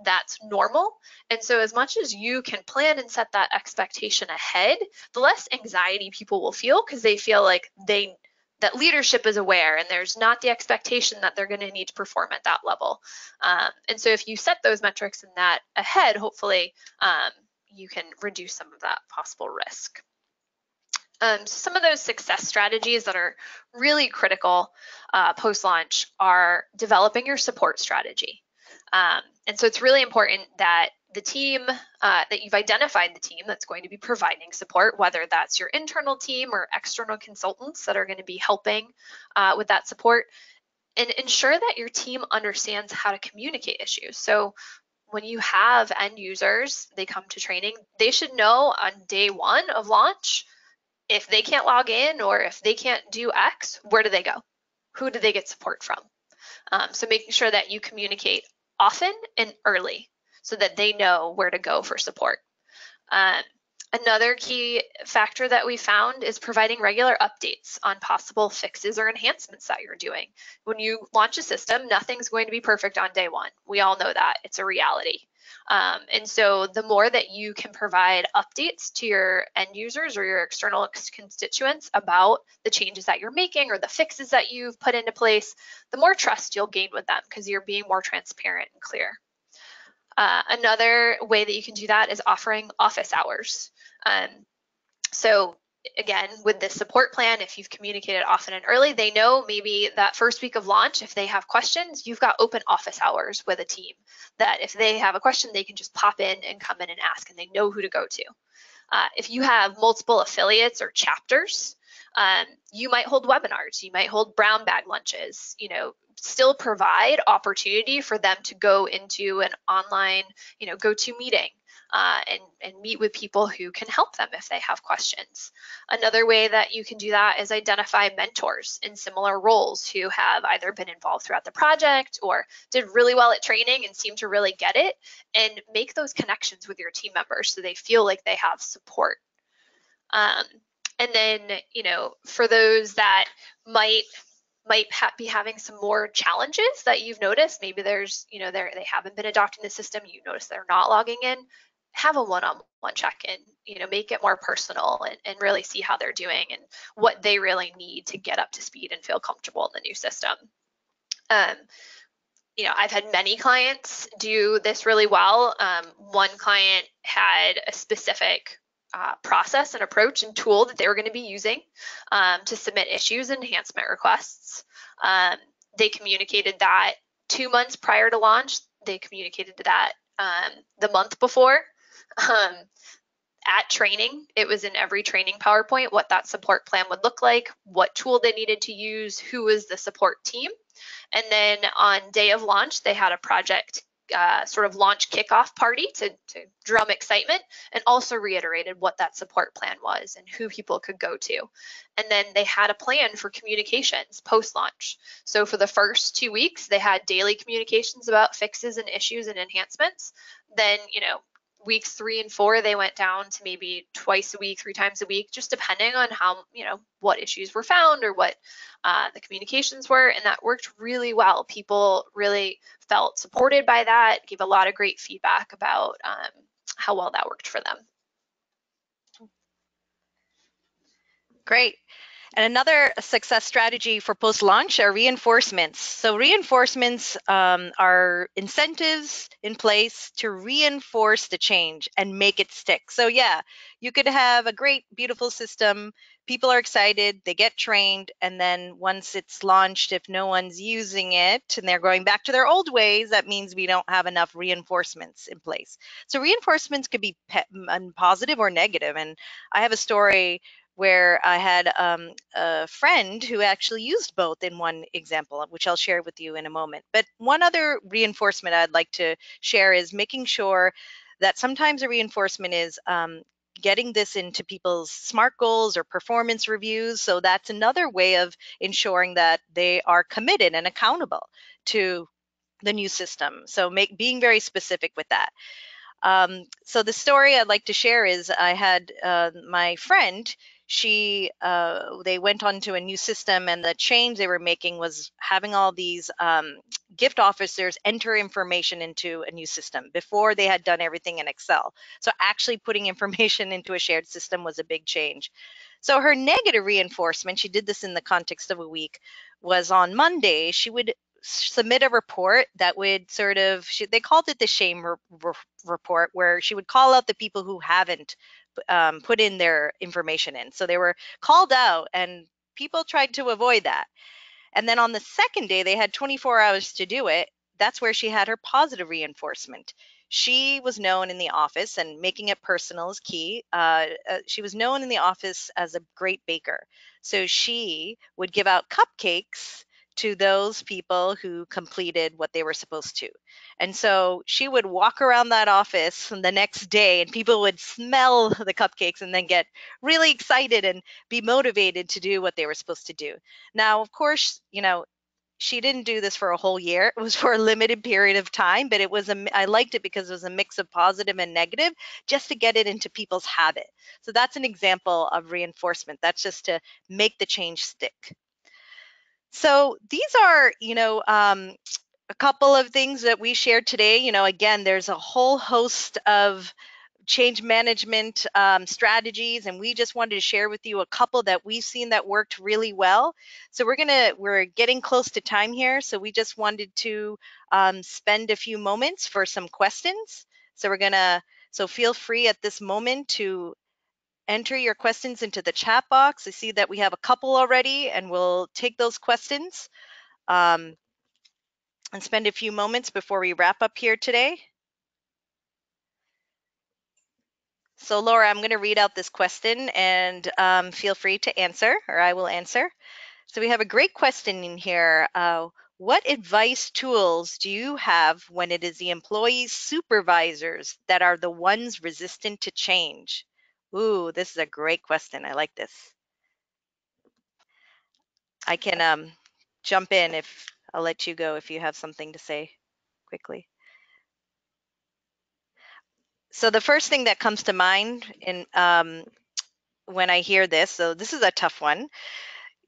That's normal. And so as much as you can plan and set that expectation ahead, the less anxiety people will feel because they feel like that leadership is aware and there's not the expectation that they're going to need to perform at that level. And so if you set those metrics and that ahead, hopefully you can reduce some of that possible risk. Some of those success strategies that are really critical post-launch are developing your support strategy. And so it's really important that the team, that you've identified the team that's going to be providing support, whether that's your internal team or external consultants that are going to be helping with that support, and ensure that your team understands how to communicate issues. So when you have end users, they come to training, they should know on day one of launch, if they can't log in or if they can't do X, where do they go? Who do they get support from? So making sure that you communicate often and early so that they know where to go for support. Another key factor that we found is providing regular updates on possible fixes or enhancements that you're doing. When you launch a system, nothing's going to be perfect on day one. We all know that. It's a reality. And so the more that you can provide updates to your end users or your external constituents about the changes that you're making or the fixes that you've put into place, the more trust you'll gain with them because you're being more transparent and clear. Another way that you can do that is offering office hours. So again, with this support plan, if you've communicated often and early, they know maybe that first week of launch, if they have questions, you've got open office hours with a team that if they have a question, they can just pop in and come in and ask, and they know who to go to. If you have multiple affiliates or chapters, you might hold webinars, you might hold brown bag lunches, still provide opportunity for them to go into an online, go-to meeting and meet with people who can help them if they have questions. Another way that you can do that is identify mentors in similar roles who have either been involved throughout the project or did really well at training and seem to really get it, and make those connections with your team members so they feel like they have support. And then, for those that might be having some more challenges that you've noticed, maybe there's, they haven't been adopting the system, you notice they're not logging in, have a one-on-one check-in, make it more personal and really see how they're doing and what they really need to get up to speed and feel comfortable in the new system. I've had many clients do this really well. One client had a specific process and approach and tool that they were going to be using to submit issues and enhancement requests. They communicated that 2 months prior to launch. They communicated that the month before. At training, it was in every training PowerPoint what that support plan would look like, what tool they needed to use, who was the support team. And then on day of launch, they had a project sort of launch kickoff party to drum excitement, and also reiterated what that support plan was and who people could go to. And then they had a plan for communications post-launch. So for the first 2 weeks, they had daily communications about fixes and issues and enhancements. Then, weeks 3 and 4, they went down to maybe twice a week, 3 times a week, just depending on how, what issues were found or what the communications were. And that worked really well. People really felt supported by that, gave a lot of great feedback about how well that worked for them. Great. And another success strategy for post-launch are reinforcements. So reinforcements are incentives in place to reinforce the change and make it stick. So yeah, you could have a great, beautiful system. People are excited, they get trained, and then once it's launched, if no one's using it and they're going back to their old ways, that means we don't have enough reinforcements in place. So reinforcements could be positive or negative. And I have a story where I had a friend who actually used both in one example, which I'll share with you in a moment. But one other reinforcement I'd like to share is making sure that sometimes a reinforcement is getting this into people's SMART goals or performance reviews. So that's another way of ensuring that they are committed and accountable to the new system. So being very specific with that. So the story I'd like to share is I had my friend. They went onto a new system, and the change they were making was having all these gift officers enter information into a new system. Before, they had done everything in Excel. So actually putting information into a shared system was a big change. So her negative reinforcement, she did this in the context of a week, was on Monday. She would submit a report that would sort of, they called it the shame report, where she would call out the people who haven't put in their information in. So they were called out, and people tried to avoid that. And then on the second day, they had 24 hours to do it. That's where she had her positive reinforcement. She was known in the office, and making it personal is key. She was known in the office as a great baker. So she would give out cupcakes to those people who completed what they were supposed to. And so she would walk around that office the next day, and people would smell the cupcakes and then get really excited and be motivated to do what they were supposed to do. Now, of course, she didn't do this for a whole year. It was for a limited period of time, but I liked it because it was a mix of positive and negative, just to get it into people's habit. So that's an example of reinforcement. That's just to make the change stick. So these are, a couple of things that we shared today. Again, there's a whole host of change management strategies, and we just wanted to share with you a couple that we've seen that worked really well. So we're getting close to time here, so we just wanted to spend a few moments for some questions. So feel free at this moment to enter your questions into the chat box. I see that we have a couple already, and we'll take those questions um, and spend a few moments before we wrap up here today. So Laura, I'm going to read out this question, and feel free to answer, or I will answer. So we have a great question in here. What advice tools do you have when it is the employees' supervisors that are the ones resistant to change? Ooh, this is a great question. I like this. I can jump in if I'll let you go if you have something to say quickly. So the first thing that comes to mind when I hear this, so this is a tough one.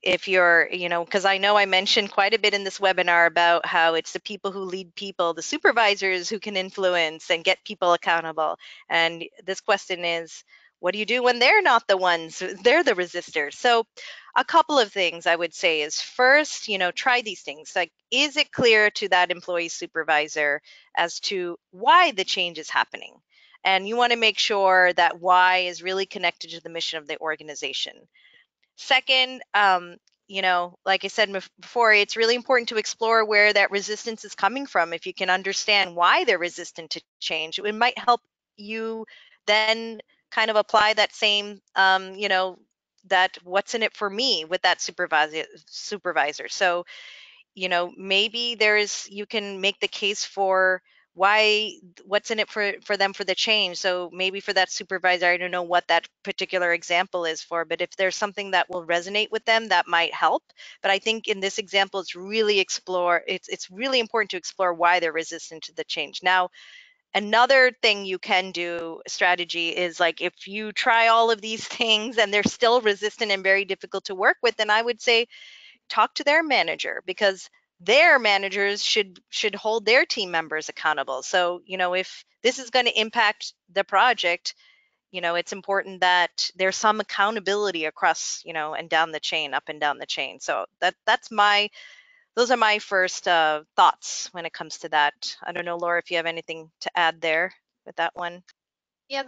If you're, because I know I mentioned quite a bit in this webinar about how it's the people who lead people, the supervisors, who can influence and get people accountable. And this question is, what do you do when they're not the ones, they're the resistors? So a couple of things I would say is, first, try these things. Like, is it clear to that employee supervisor as to why the change is happening? And you want to make sure that why is really connected to the mission of the organization. Second, like I said before, it's really important to explore where that resistance is coming from. If you can understand why they're resistant to change, it might help you then kind of apply that same, that what's in it for me with that supervisor. So maybe you can make the case for why, what's in it for them for the change. So maybe for that supervisor, I don't know what that particular example is for, but if there's something that will resonate with them, that might help. But I think in this example, it's really important to explore why they're resistant to the change. Now, another thing you can do, strategy, is like, if you try all of these things and they're still resistant and very difficult to work with, then I would say talk to their manager, because their managers should hold their team members accountable. So if this is going to impact the project, it's important that there's some accountability across, and down the chain, up and down the chain. So those are my first thoughts when it comes to that. I don't know, Laura, if you have anything to add there with that one. Yeah,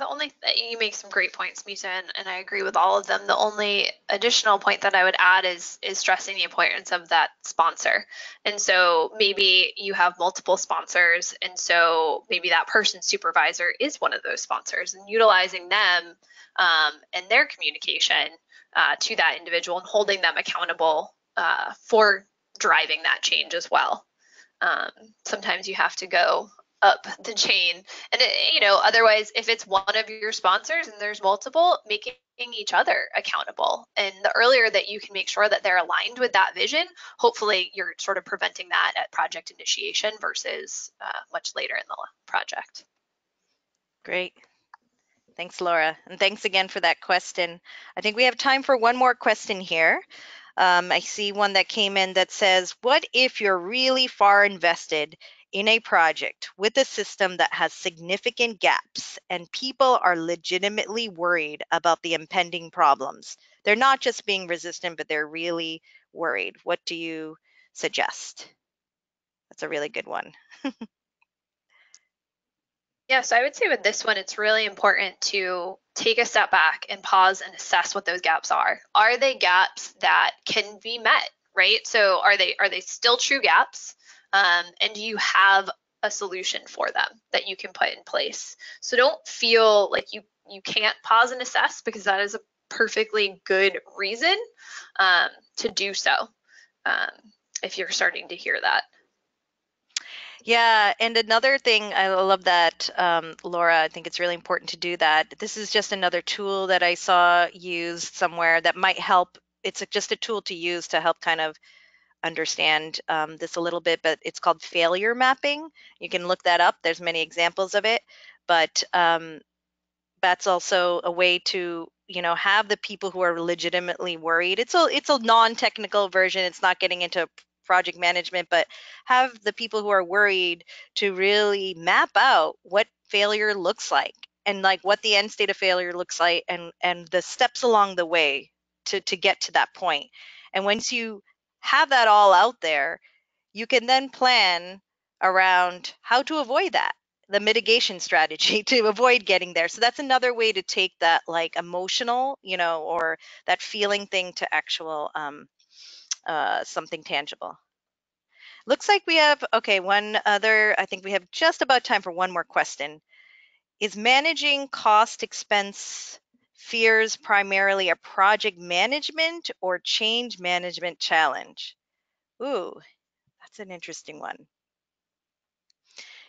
you make some great points, Mita, and I agree with all of them. The only additional point that I would add is stressing the importance of that sponsor. And so maybe you have multiple sponsors, and so maybe that person's supervisor is one of those sponsors, and utilizing them and their communication to that individual and holding them accountable for driving that change as well. Sometimes you have to go up the chain, and otherwise, if it's one of your sponsors and there's multiple, making each other accountable, and the earlier that you can make sure that they're aligned with that vision, hopefully you're sort of preventing that at project initiation versus much later in the project. Great. Thanks, Laura. And thanks again for that question. I think we have time for one more question here. I see one that came in that says, what if you're really far invested in a project with a system that has significant gaps and people are legitimately worried about the impending problems? They're not just being resistant, but they're really worried. What do you suggest? That's a really good one. Yeah, so I would say with this one, it's really important to take a step back and pause and assess what those gaps are. Are they gaps that can be met, right? So are they still true gaps? And do you have a solution for them that you can put in place? So don't feel like you can't pause and assess because that is a perfectly good reason to do so um, if you're starting to hear that. Yeah, and another thing, I love that, Laura. I think it's really important to do that. This is just another tool that I saw used somewhere that might help. It's just a tool to use to help kind of understand this a little bit, but it's called failure mapping. You can look that up. There's many examples of it, but that's also a way to have the people who are legitimately worried. It's a non-technical version. It's not getting into project management, but have the people who are worried to really map out what failure looks like and like what the end state of failure looks like and the steps along the way to get to that point. And once you have that all out there, you can then plan around how to avoid that, the mitigation strategy to avoid getting there. So that's another way to take that like emotional, or that feeling thing to actual something tangible. Looks like we have, okay, one other, I think we have just about time for one more question. Is managing cost expense fears primarily a project management or change management challenge? Ooh, that's an interesting one.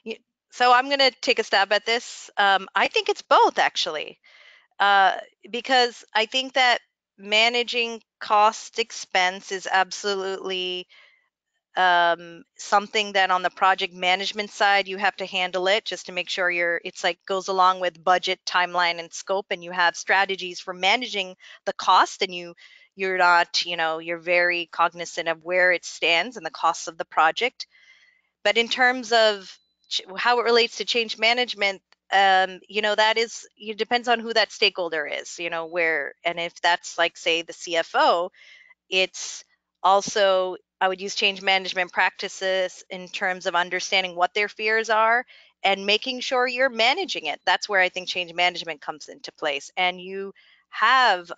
Y- So I'm going to take a stab at this. I think it's both, actually, uh, because I think that managing cost expense is absolutely something that on the project management side you have to handle it just to make sure it's like goes along with budget, timeline, and scope, and you have strategies for managing the cost, and you're not, you're very cognizant of where it stands and the costs of the project. But in terms of how it relates to change management, that is, it depends on who that stakeholder is, where, and if that's like, say, the CFO, it's also, I would use change management practices in terms of understanding what their fears are and making sure you're managing it. That's where I think change management comes into place. And you have,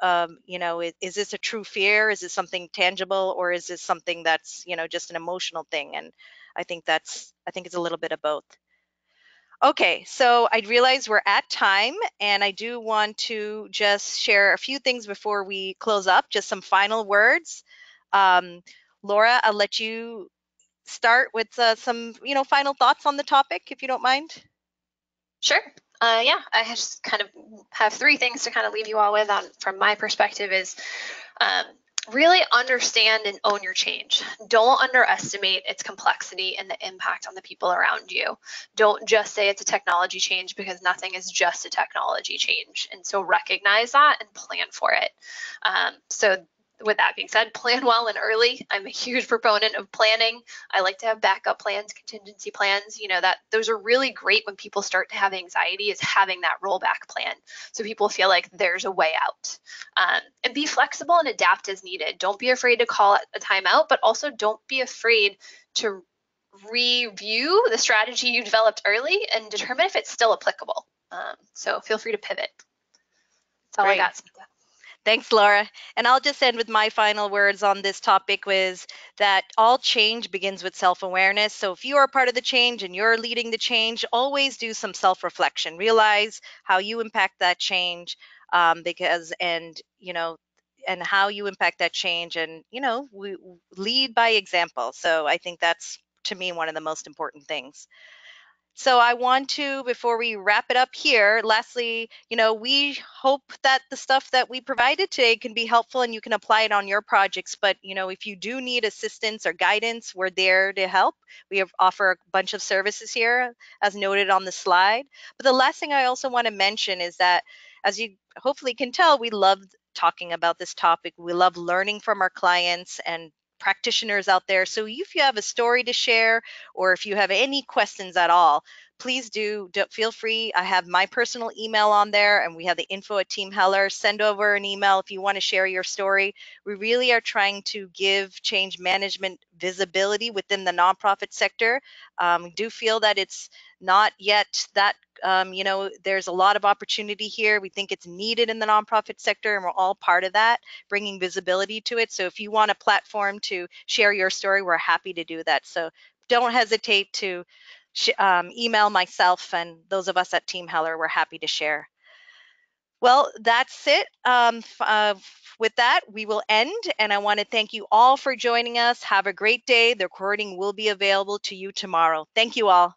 is this a true fear? Is it something tangible, or is this something that's, just an emotional thing? And I think it's a little bit of both. Okay, so I realize we're at time, and I do want to just share a few things before we close up, just some final words. Um, Laura, I'll let you start with some, final thoughts on the topic, if you don't mind. Sure. Yeah, I just kind of have three things to kind of leave you all with on from my perspective is um, really understand and own your change. Don't underestimate its complexity and the impact on the people around you. Don't just say it's a technology change because nothing is just a technology change. And so recognize that and plan for it. So with that being said, plan well and early. I'm a huge proponent of planning. I like to have backup plans, contingency plans. That those are really great when people start to have anxiety, is having that rollback plan. So people feel like there's a way out. And be flexible and adapt as needed. Don't be afraid to call a timeout, but also don't be afraid to review the strategy you developed early and determine if it's still applicable. So feel free to pivot. That's all I Great. got, Samantha. Thanks, Laura. And I'll just end with my final words on this topic was that all change begins with self-awareness. So if you are part of the change and you're leading the change, always do some self-reflection. Realize how you impact that change, and how you impact that change, and we lead by example. So I think that's, to me, one of the most important things. So I want to, before we wrap it up here, lastly, we hope that the stuff that we provided today can be helpful and you can apply it on your projects. But, if you do need assistance or guidance, we're there to help. Offer a bunch of services here, as noted on the slide. But the last thing I also want to mention is that, as you hopefully can tell, we love talking about this topic. We love learning from our clients and practitioners out there. So if you have a story to share, or if you have any questions at all, please don't feel free. I have my personal email on there, and we have the info at Team Heller. Send over an email if you want to share your story. We really are trying to give change management visibility within the nonprofit sector. We do feel that it's not yet that there's a lot of opportunity here. We think it's needed in the nonprofit sector, and we're all part of that, bringing visibility to it. So if you want a platform to share your story, we're happy to do that. So don't hesitate to email myself and those of us at Team Heller. We're happy to share. Well, that's it. With that, we will end. And I want to thank you all for joining us. Have a great day. The recording will be available to you tomorrow. Thank you all.